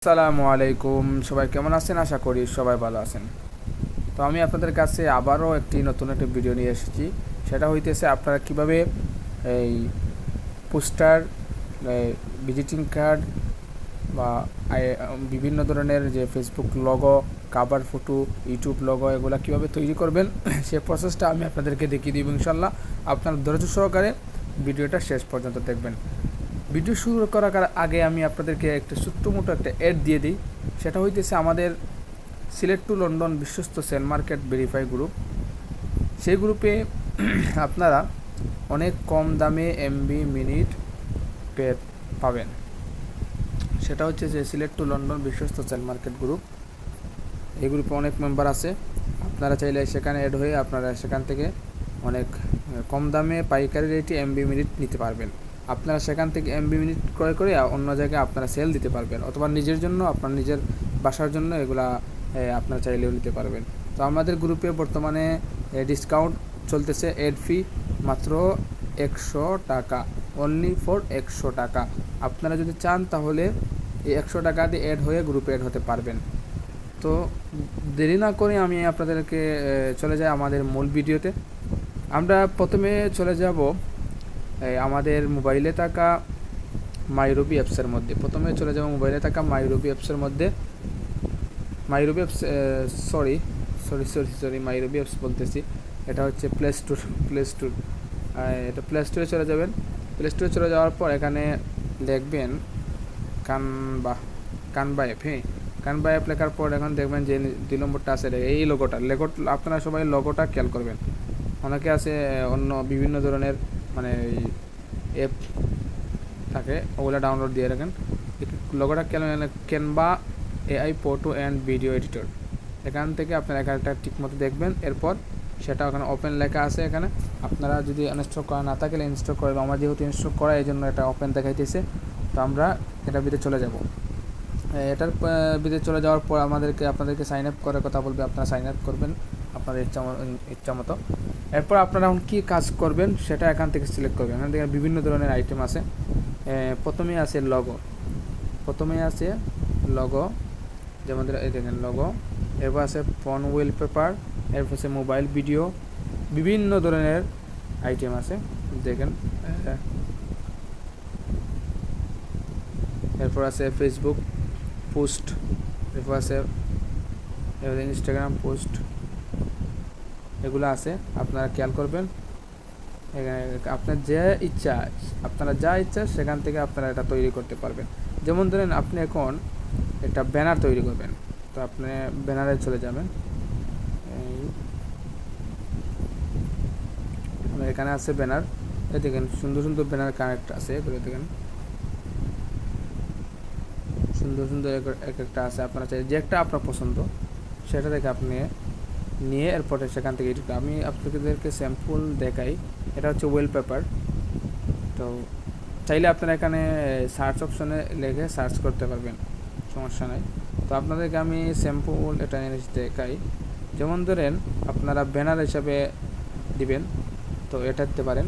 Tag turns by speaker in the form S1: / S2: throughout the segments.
S1: আসসালামু আলাইকুম, সবাই কেমন আছেন? আশা করি সবাই ভালো আছেন। তো আমি আপনাদের কাছে আবারও নতুন একটা ভিডিও নিয়ে এসেছি। সেটা হইতেছে আপনারা কিভাবে এই পোস্টার, ভিজিটিং কার্ড বা বিভিন্ন ধরনের যে Facebook logo, cover photo, YouTube logo এগুলো কীভাবে তৈরি করবেন সে প্রসেসটা আমি আপনাদেরকে দেখিয়ে দিব ইনশাল্লাহ। আপনার ধৈর্য সহকারে ভিডিওটা শেষ পর্যন্ত দেখবেন। ভিডিও শুরু করার আগে আমি আপনাদেরকে একটা ছোট্ট একটা অ্যাড দিয়ে দিই। সেটা হইতেছে আমাদের সিলেট টু লন্ডন বিশ্বস্ত সেল মার্কেট ভেরিফাই গ্রুপ। সেই গ্রুপে আপনারা অনেক কম দামে এমবি মিনিট পাবেন। সেটা হচ্ছে যে সিলেট টু লন্ডন বিশ্বস্ত সেল মার্কেট গ্রুপ। এই গ্রুপে অনেক মেম্বার আছে। আপনারা চাইলে সেখানে অ্যাড হয়ে আপনারা সেখান থেকে অনেক কম দামে পাইকারি রেটে এমবি মিনিট নিতে পারবেন। আপনারা সেখান থেকে এমবি মিনিট ক্রয় করে অন্য জায়গায় আপনারা সেল দিতে পারবেন, অথবা নিজের জন্য, আপনার নিজের বাসার জন্য এগুলা আপনারা চাইলেও নিতে পারবেন। তো আমাদের গ্রুপে বর্তমানে ডিসকাউন্ট চলতেছে। অ্যাড ফি মাত্র 100 টাকা, অনলি ফর 100 টাকা। আপনারা যদি চান তাহলে এই 100 টাকা দিয়ে অ্যাড হয়ে গ্রুপে অ্যাড হতে পারবেন। তো দেরি না করে আমি আপনাদেরকে চলে যাই আমাদের মূল ভিডিওতে। আমরা প্রথমে চলে যাব আমাদের মোবাইলে থাকা মাইরবি অ্যাপসের মধ্যে। মাইরবি অ্যাপসের মধ্যে মাইরবি অ্যাপস মাইরবি অ্যাপস বলতেছি, এটা হচ্ছে প্লে স্টোর। এটা প্লে স্টোরে চলে যাবেন। প্লে স্টোরে চলে যাওয়ার পর এখানে দেখবেন কানবা অ্যাপ। কানবা অ্যাপ লেখার পর এখন দেখবেন যে 2 নম্বরটা আছে, এই লোগোটা। আপনারা সবাই লোগোটা খেয়াল করবেন। অনেকে আছে অন্য বিভিন্ন ধরনের অ্যাপ থাকে, ওগুলো ডাউনলোড দিয়ে রাখেন। লোগোটা Canva AI photo and video editor. এখান থেকে আপনারা একটা ঠিক মতো দেখবেন। এরপর সেটা ওখানে ওপেন লেখা আছে। এখানে আপনারা যদি ইনস্টল করা না থাকলে ইনস্টল করবেন। আমার যেহেতু ইনস্টল করা, এই জন্য এটা ওপেন দেখাইতেছে। তো আমরা এটার ভিতরে চলে যাব। এটার ভিতরে চলে যাওয়ার পর আপনাদেরকে সাইন আপ করার কথা বলবে। আপনারা সাইন আপ করবেন আপনাদের ইচ্ছা মতো। এরপর আপনারা এখন কী কাজ করবেন সেটা এখান থেকে সিলেক্ট করবেন। এখান থেকে বিভিন্ন ধরনের আইটেম আছে। প্রথমেই আছে লগো, যেমন এই দেখেন লগো। এরপর আছে ফোন ওয়ালপেপার, এরপর আছে মোবাইল ভিডিও, বিভিন্ন ধরনের আইটেম আছে দেখেন। এরপর আছে ফেসবুক পোস্ট, এরপর আছে ইনস্টাগ্রাম পোস্ট, এগুলো আছে। আপনারা খেয়াল করবেন। আপনার যা ইচ্ছা সেখান থেকে আপনারা এটা তৈরি করতে পারবেন। যেমন ধরেন আপনি এখন একটা ব্যানার তৈরি করবেন, তো আপনি ব্যানারে চলে যাবেন। এখানে আছে ব্যানার, এই দেখেন সুন্দর সুন্দর ব্যানার কানেক্ট আছে। এগুলো দেখেন সুন্দর একটা আছে। আপনারা চাই যে একটা আপনার পছন্দ সেটা থেকে আপনি নিয়ে এরপরে সেখান থেকে এডিট। আমি আপনাদেরকে স্যাম্পল দেখাই। এটা হচ্ছে ওয়ালপেপার। তো চাইলে আপনারা এখানে সার্চ অপশনে লিখে সার্চ করতে পারবেন, সমস্যা নাই। তো আপনাদেরকে আমি স্যাম্পল এটা দেখাই। যেমন ধরেন আপনারা ব্যানার হিসাবে দিবেন, তো এটা দিতে পারেন।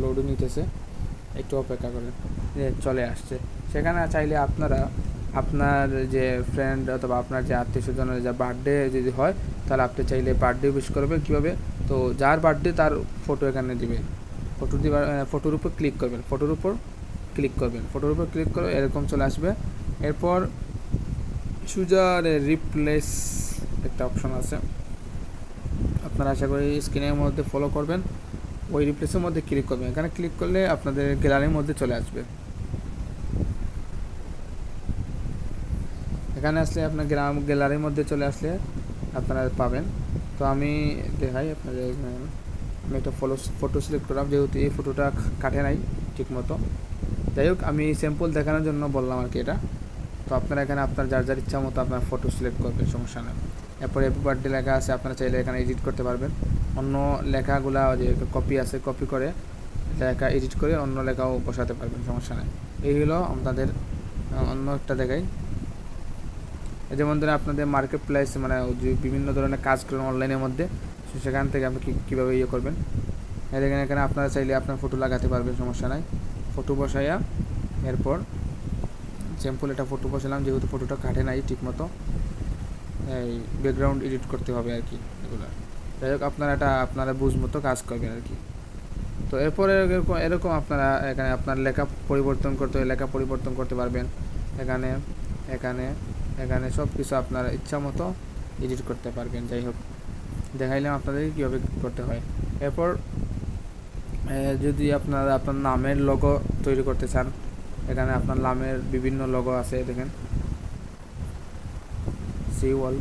S1: লোড নিতেছে, একটু অপেক্ষা করেন, চলে আসছে। সেখানে চাইলে আপনারা আপনার যে ফ্রেন্ড অথবা আপনার যে আত্মীয় স্বজনের যা বার্থডে যদি হয়, তাহলে আপনি চাইলে বার্থডে উইশ করবেন। কীভাবে? তো যার বার্থডে তার ফটো এখানে দিবেন। ফটোর উপর ক্লিক করবেন, ফটোর উপর ক্লিক করে এরকম চলে আসবে। এরপর চুজার রিপ্লেস একটা অপশন আছে, আপনারা আশা করি স্ক্রিনের মধ্যে ফলো করবেন। ওই রিপ্লেসের মধ্যে ক্লিক করবেন। এখানে ক্লিক করলে আপনাদের গ্যালারির মধ্যে চলে আসবে। এখানে আসলে আপনার গ্যালারির মধ্যে চলে আসলে আপনারা পাবেন। তো আমি দেখাই আপনাদের। আমি একটা ফটো সিলেক্ট করলাম, যেহেতু এই ফটোটা কাটে নাই ঠিক মতো। যাই হোক, আমি স্যাম্পল দেখানোর জন্য বললাম আর কি এটা। তো আপনারা এখানে আপনার যার ইচ্ছা মতো আপনার ফটো সিলেক্ট করবেন, সমস্যা নেই। এরপরে হ্যাপি বার্থডে লেখা আছে, আপনারা চাইলে এখানে এডিট করতে পারবেন। অন্য লেখাগুলা যে কপি আছে, কপি করে লেখা এডিট করে অন্য লেখাও বসাতে পারবেন, সমস্যা নেই। এই হলো আপনাদের। অন্য একটা দেখাই। যেমন ধরেন আপনাদের মার্কেট প্লেস, যে বিভিন্ন ধরনের কাজ করেন অনলাইনের মধ্যে, সেখান থেকে আপনি কীভাবে করবেন। দেখেন এখানে আপনারা চাইলে আপনার ফটো লাগাতে পারবেন, সমস্যা নাই। ফটো বসাইয়া এরপর সিম্পল একটা ফটো বসালাম, যেহেতু ফটোটা কাটে নাই ঠিক মতো, এই ব্যাকগ্রাউন্ড এডিট করতে হবে আর কি এগুলো। যাই হোক আপনারা বুঝ মতো কাজ করবেন আর কি। তো এরপরে এরকম আপনারা এখানে আপনার লেখা পরিবর্তন করতে হয়, লেখা পরিবর্তন করতে পারবেন। এখানে এখানে এখানে সব কিছু আপনারা ইচ্ছা মতো এডিট করতে পারবেন। যাই হোক, দেখাইলাম আপনাদেরকে কীভাবে করতে হয়। এরপর যদি আপনারা আপনার নামের লোগো তৈরি করতে চান, এখানে আপনার নামের বিভিন্ন লোগো আছে, দেখেন সি ওয়াল,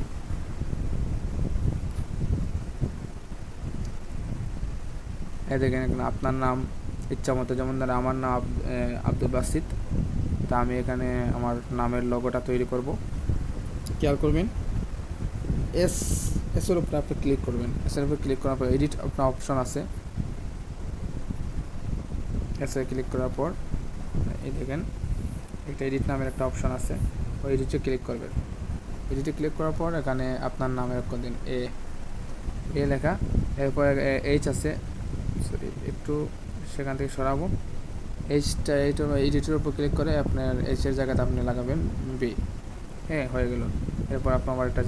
S1: দেখেন এখানে আপনার নাম ইচ্ছা মতো, যেমন ধরেন আমার নাম আব্দুল বাসিত, তা আমি এখানে আমার নামের লোগোটা তৈরি করব। খেয়াল করবেন এসের উপরে আপনি ক্লিক করবেন, এসের উপরে ক্লিক করার পর এডিট আপনার অপশন আছে, এসে ক্লিক করার পর এই দেখেন একটা এডিট নামের একটা অপশন আছে, ওই এডিটে ক্লিক করবেন। এডিটে ক্লিক করার পর এখানে আপনার নামের দিন এ লেখা, এরপর এইচ আছে, সরি একটু সেখান থেকে সরাবো, এইচটা এডিটের উপর ক্লিক করে আপনার এইচের জায়গাতে আপনি লাগাবেন বি। হ্যাঁ, হয়ে গেল। এরপর আপনি আবার একটা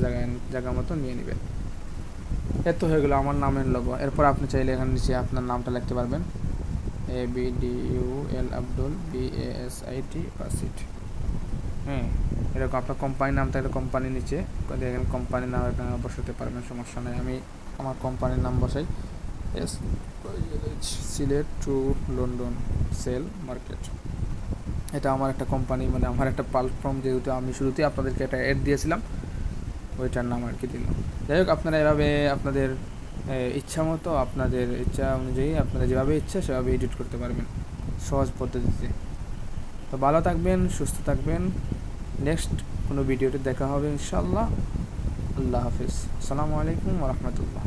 S1: জায়গা মতো নিয়ে নেবেন। এত হয়ে গেল আমার নামের লোগো। এরপর আপনি চাইলে এখানে নিচে আপনার নামটা লিখতে পারবেন, ABDUL আব্দুল, BASIT বাসিট। হ্যাঁ, এরকম আপনার কোম্পানির নাম থাকলে কোম্পানির নিচে দেখেন কোম্পানির নাম এখানে বসাতে পারবেন, সমস্যা নেই। আমি আমার কোম্পানির নাম বসাই, Sylhet to London sale market. এটা আমার একটা কোম্পানি, মানে আমার একটা প্ল্যাটফর্ম, যেহেতু আমি শুরুতেই আপনাদেরকে একটা অ্যাড দিয়েছিলাম, ওইটার নাম আর কি দিলাম। যাই হোক, আপনারা এভাবে আপনাদের ইচ্ছা মতো, আপনাদের ইচ্ছা অনুযায়ী আপনারা যেভাবে ইচ্ছা সেভাবে এডিট করতে পারবেন সহজ পদ্ধতিতে। তো ভালো থাকবেন, সুস্থ থাকবেন। নেক্সট কোনো ভিডিওতে দেখা হবে ইনশাআল্লাহ। আল্লাহ হাফিজ। আসসালামু আলাইকুম ওয়া রাহমাতুল্লাহ।